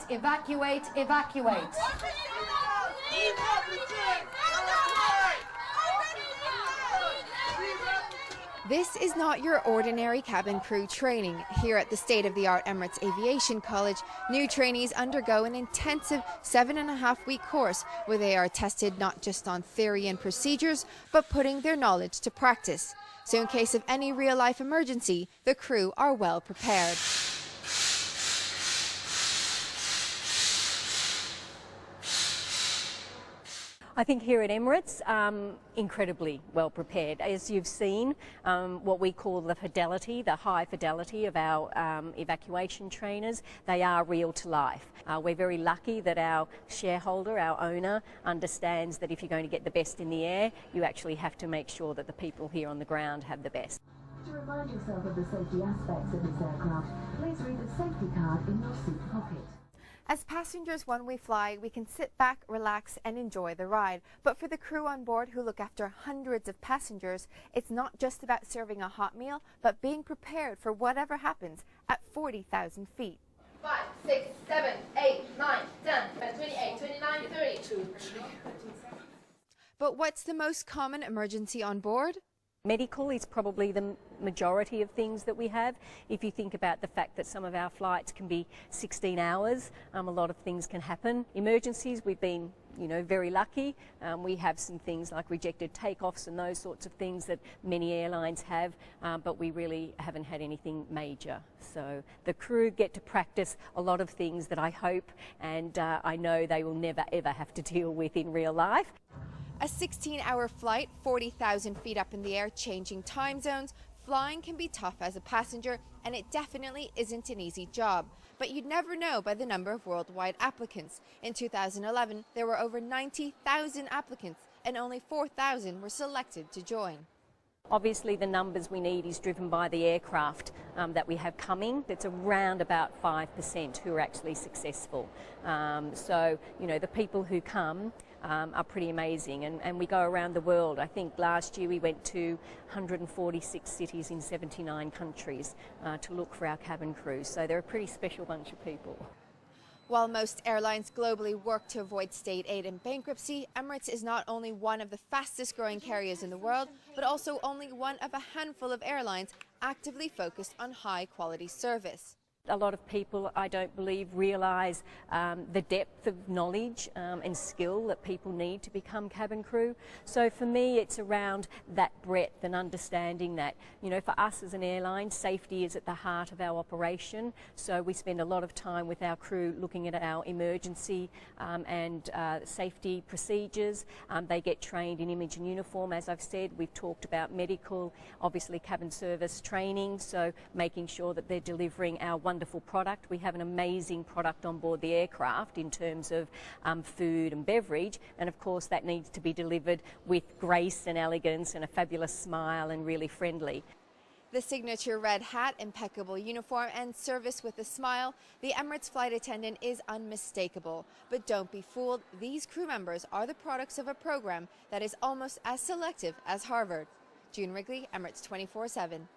evacuate, evacuate. This is not your ordinary cabin crew training. Here at the state-of-the-art Emirates Aviation College, new trainees undergo an intensive 7.5-week course where they are tested not just on theory and procedures, but putting their knowledge to practice. So in case of any real-life emergency, the crew are well prepared. I think here at Emirates, incredibly well prepared. As you've seen, what we call the fidelity, the high fidelity of our evacuation trainers, they are real to life. We're very lucky that our shareholder, our owner, understands that if you're going to get the best in the air, you actually have to make sure that the people here on the ground have the best. To remind yourself of the safety aspects of this aircraft, please read the safety card in your seat pocket. As passengers, when we fly, we can sit back, relax, and enjoy the ride. But for the crew on board who look after hundreds of passengers, it's not just about serving a hot meal, but being prepared for whatever happens at 40,000 feet. 5, 6, 7, 8, 9, 10, 28, 29, 30. But what's the most common emergency on board? Medical is probably the majority of things that we have. If you think about the fact that some of our flights can be 16 hours, a lot of things can happen. Emergencies, we've been very lucky. We have some things like rejected takeoffs and those sorts of things that many airlines have, but we really haven't had anything major. So the crew get to practice a lot of things that I hope and I know they will never ever have to deal with in real life. A 16-hour flight, 40,000 feet up in the air, changing time zones. Flying can be tough as a passenger, and it definitely isn't an easy job. But you'd never know by the number of worldwide applicants. In 2011, there were over 90,000 applicants, and only 4,000 were selected to join. Obviously the numbers we need is driven by the aircraft that we have coming. It's around about 5% who are actually successful. So, the people who come are pretty amazing, and we go around the world. I think last year we went to 146 cities in 79 countries to look for our cabin crew. So they're a pretty special bunch of people. While most airlines globally work to avoid state aid and bankruptcy, Emirates is not only one of the fastest growing carriers in the world, but also only one of a handful of airlines actively focused on high quality service. A lot of people, I don't believe, realise the depth of knowledge and skill that people need to become cabin crew. So for me, it's around that breadth and understanding that, for us as an airline, safety is at the heart of our operation. So we spend a lot of time with our crew looking at our emergency and safety procedures. They get trained in image and uniform, as I've said. We've talked about medical, obviously cabin service training, so making sure that they're delivering our wonderful product. We have an amazing product on board the aircraft in terms of food and beverage, and of course that needs to be delivered with grace and elegance and a fabulous smile and really friendly. The signature red hat, impeccable uniform, and service with a smile, the Emirates flight attendant is unmistakable. But don't be fooled, these crew members are the products of a program that is almost as selective as Harvard. June Wrigley, Emirates 24/7.